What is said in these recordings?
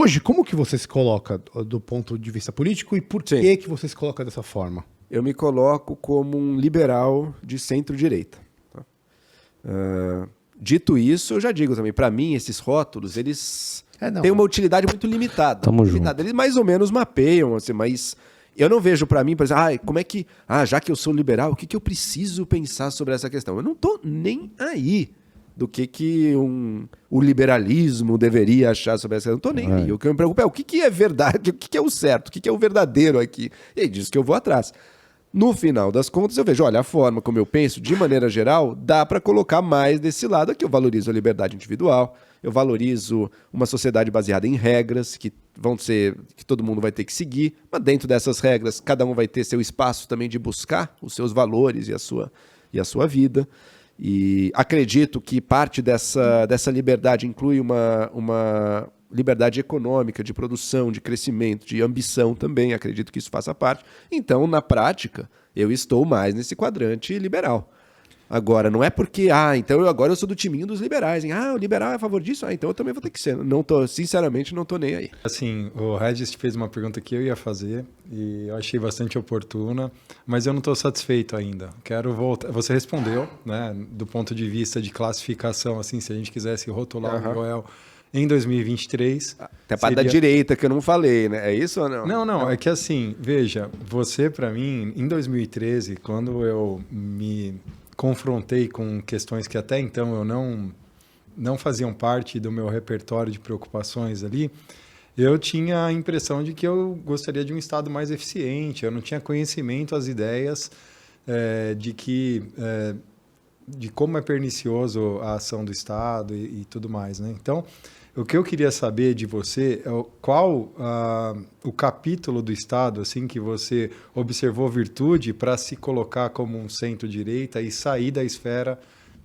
hoje, como que você se coloca do ponto de vista político e por que você se coloca dessa forma? Eu me coloco como um liberal de centro-direita. Tá? Dito isso, eu já digo também, para mim, esses rótulos, eles têm uma utilidade muito limitada. Tamo junto. Eles mais ou menos mapeiam, assim, mas eu não vejo para mim, por exemplo, como é que, já que eu sou liberal, o que eu preciso pensar sobre essa questão? Eu não estou nem aí do que o liberalismo deveria achar sobre essa questão. Não estou nem aí. O que me preocupa é o que é verdade, o que é o certo, o que é o verdadeiro aqui. E é disso que eu vou atrás. No final das contas, eu vejo, olha, a forma como eu penso, de maneira geral, dá para colocar mais desse lado aqui. Eu valorizo a liberdade individual, eu valorizo uma sociedade baseada em regras que todo mundo vai ter que seguir, mas dentro dessas regras, cada um vai ter seu espaço também de buscar os seus valores e a sua vida. E acredito que parte dessa liberdade inclui uma liberdade econômica, de produção, de crescimento, de ambição também, acredito que isso faça parte. Então, na prática, eu estou mais nesse quadrante liberal. Agora, não é porque, então agora eu sou do timinho dos liberais, hein? O liberal é a favor disso? Então eu também vou ter que ser. Sinceramente, não tô nem aí. Assim, o Regis fez uma pergunta que eu ia fazer e eu achei bastante oportuna, mas eu não estou satisfeito ainda. Quero voltar. Você respondeu, né, do ponto de vista de classificação, assim, se a gente quisesse rotular o Joel em 2023. Até para da direita, que eu não falei, né? É isso ou não? Não. É que assim, veja, você, para mim, em 2013, quando eu me confrontei com questões que até então eu não faziam parte do meu repertório de preocupações ali, eu tinha a impressão de que eu gostaria de um Estado mais eficiente, eu não tinha conhecimento, as ideias de como é pernicioso a ação do Estado e tudo mais, né? Então, o que eu queria saber de você é qual o capítulo do Estado assim, que você observou virtude para se colocar como um centro-direita e sair da esfera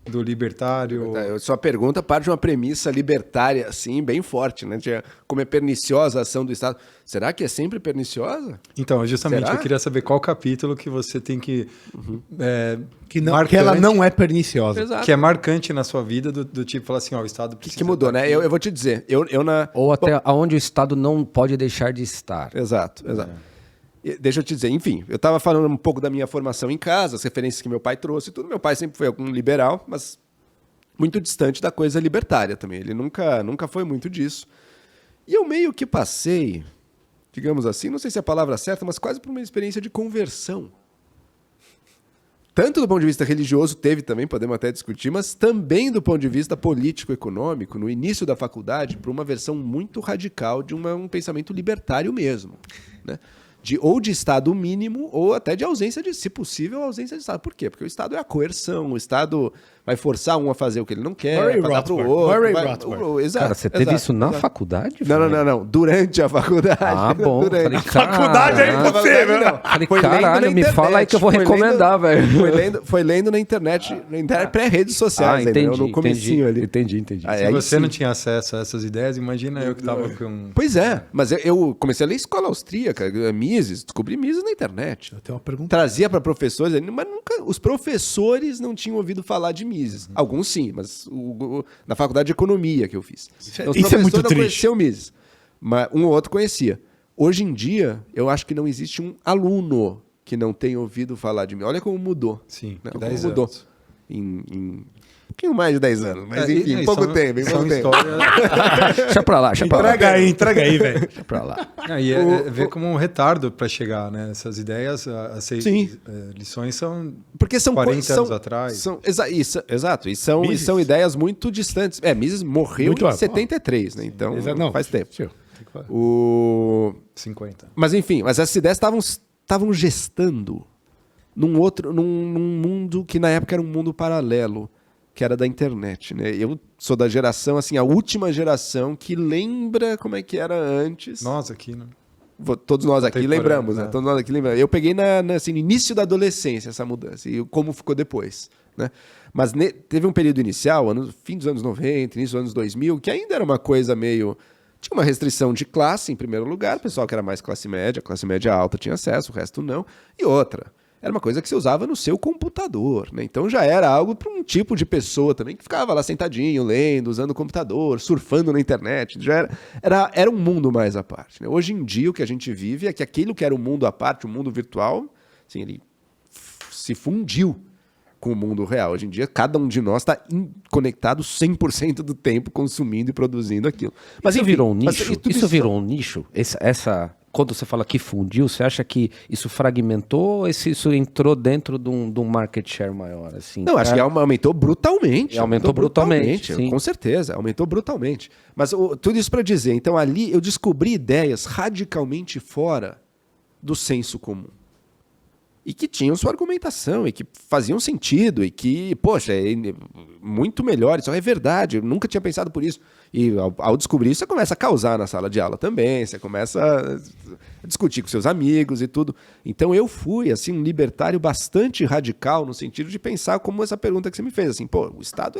do libertário. Sua pergunta parte de uma premissa libertária, assim, bem forte, né? Como é perniciosa a ação do Estado. Será que é sempre perniciosa? Então, justamente, eu queria saber qual capítulo que você tem que... que ela não é perniciosa. Exato. Que é marcante na sua vida, do tipo, falar assim, o Estado precisa... Que mudou, né? Eu vou te dizer. Ou até onde o Estado não pode deixar de estar. Exato. Deixa eu te dizer, enfim, eu estava falando um pouco da minha formação em casa, as referências que meu pai trouxe e tudo. Meu pai sempre foi algum liberal, mas muito distante da coisa libertária também. Ele nunca foi muito disso. E eu meio que passei, digamos assim, não sei se é a palavra certa, mas quase por uma experiência de conversão. Tanto do ponto de vista religioso, teve também, podemos até discutir, mas também do ponto de vista político-econômico, no início da faculdade, para uma versão muito radical de um pensamento libertário mesmo, né? Ou de Estado mínimo, ou até de ausência de, se possível, ausência de Estado. Por quê? Porque o Estado é a coerção, o Estado vai forçar um a fazer o que ele não quer, vai dar pro outro. Exato. Cara, você teve isso na faculdade? Não. Durante a faculdade. Bom. Durante. Falei, faculdade é impossível. Falei, caralho, me fala aí que eu vou recomendar, velho. Foi lendo na internet pré-redes sociais, entendi, no comecinho ali. Entendi. Se você não tinha acesso a essas ideias, imagina eu que estava com... Pois é, mas eu comecei a ler escola austríaca, Mises, descobri Mises na internet. Eu tenho uma pergunta. Trazia para professores, mas nunca os professores não tinham ouvido falar de Mises. Alguns sim, mas na faculdade de economia que eu fiz. Isso é muito não triste. Conhecia o Mises, mas um ou outro conhecia. Hoje em dia, eu acho que não existe um aluno que não tenha ouvido falar de Mises. Olha como mudou. Sim, né? 10 mudou. anos. Um pouquinho mais de 10 anos, mas enfim, pouco tempo. Deixa pra lá. Entrega aí, velho. Deixa pra lá. Ver como um retardo para chegar, né? Essas ideias, essas lições são porque são 40 anos atrás. Exato, e são ideias muito distantes. Mises morreu muito em 73, né? Então faz tempo. 50. Mas enfim, essas ideias estavam gestando num mundo que na época era um mundo paralelo, que era da internet, né? Eu sou da geração, assim, a última geração que lembra como é que era antes. Nós aqui, né? Todos nós aqui lembramos, né? Todos nós aqui lembramos. Eu peguei assim, no início da adolescência essa mudança e como ficou depois, né? Mas teve um período inicial, fim dos anos 90, início dos anos 2000, que ainda era uma coisa meio... Tinha uma restrição de classe, em primeiro lugar, o pessoal que era mais classe média alta tinha acesso, o resto não. E outra, era uma coisa que você usava no seu computador, né? Então já era algo para um tipo de pessoa também que ficava lá sentadinho, lendo, usando o computador, surfando na internet. Já era um mundo mais à parte, né? Hoje em dia o que a gente vive é que aquilo que era o mundo à parte, o mundo virtual, assim, ele se fundiu com o mundo real. Hoje em dia, cada um de nós está conectado 100% do tempo, consumindo e produzindo aquilo. Mas isso enfim, virou um nicho? tudo Isso virou um nicho? Quando você fala que fundiu, você acha que isso fragmentou ou isso entrou dentro de um market share maior? Assim, Não, acho que aumentou brutalmente. Aumentou brutalmente, sim. Com certeza, aumentou brutalmente. Mas tudo isso para dizer, então ali eu descobri ideias radicalmente fora do senso comum. E que tinham sua argumentação, e que faziam sentido, e que, poxa, é muito melhor, isso é verdade, eu nunca tinha pensado por isso. E ao descobrir isso, você começa a causar na sala de aula também, você começa a discutir com seus amigos e tudo. Então eu fui, assim, um libertário bastante radical, no sentido de pensar como essa pergunta que você me fez, assim, pô, o Estado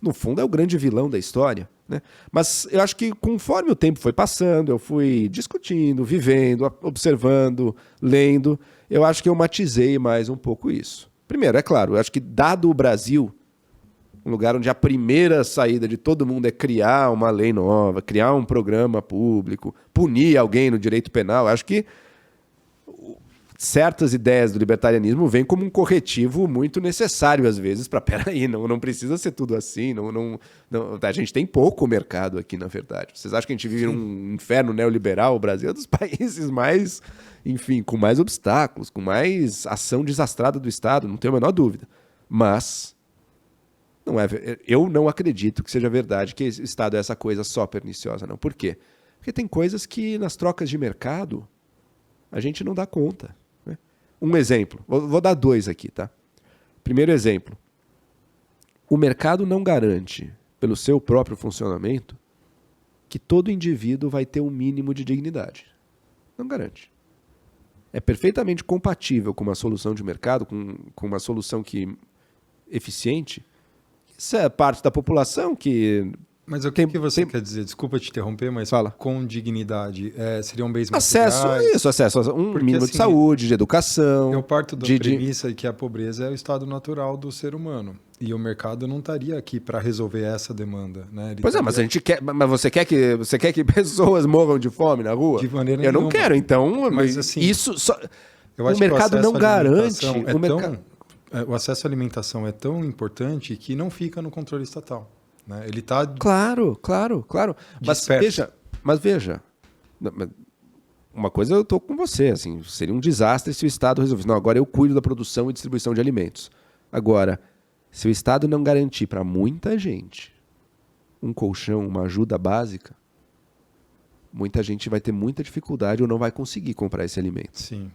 no fundo, é o grande vilão da história, né? Mas eu acho que conforme o tempo foi passando, eu fui discutindo, vivendo, observando, lendo, eu acho que eu matizei mais um pouco isso. Primeiro, é claro, eu acho que dado o Brasil, um lugar onde a primeira saída de todo mundo é criar uma lei nova, criar um programa público, punir alguém no direito penal, eu acho que certas ideias do libertarianismo vêm como um corretivo muito necessário, às vezes, para, peraí, não precisa ser tudo assim, a gente tem pouco mercado aqui, na verdade. Vocês acham que a gente vive num inferno neoliberal? O Brasil é dos países mais, enfim, com mais obstáculos, com mais ação desastrada do Estado, não tenho a menor dúvida. Mas eu não acredito que seja verdade que o Estado é essa coisa só perniciosa, não. Por quê? Porque tem coisas que nas trocas de mercado a gente não dá conta. Um exemplo, vou dar dois aqui, tá? Primeiro exemplo, o mercado não garante, pelo seu próprio funcionamento, que todo indivíduo vai ter um mínimo de dignidade. Não garante. É perfeitamente compatível com uma solução de mercado, com uma solução eficiente. Isso é parte da população que... Mas o que você quer dizer? Desculpa te interromper, mas fala. Com dignidade, seriam bens acesso a um mínimo de saúde, de educação. Eu parto da premissa que a pobreza é o estado natural do ser humano. E o mercado não estaria aqui para resolver essa demanda, né? Mas a gente quer. Mas você quer que pessoas morram de fome na rua? De maneira nenhuma. Eu não quero, então. Mas assim, isso só, o mercado não garante. O acesso à alimentação é tão importante que não fica no controle estatal. Né? Ele está Claro. Mas veja, uma coisa eu estou com você, assim, seria um desastre se o Estado resolvesse. Não, agora eu cuido da produção e distribuição de alimentos. Agora, se o Estado não garantir para muita gente um colchão, uma ajuda básica, muita gente vai ter muita dificuldade ou não vai conseguir comprar esse alimento. Sim.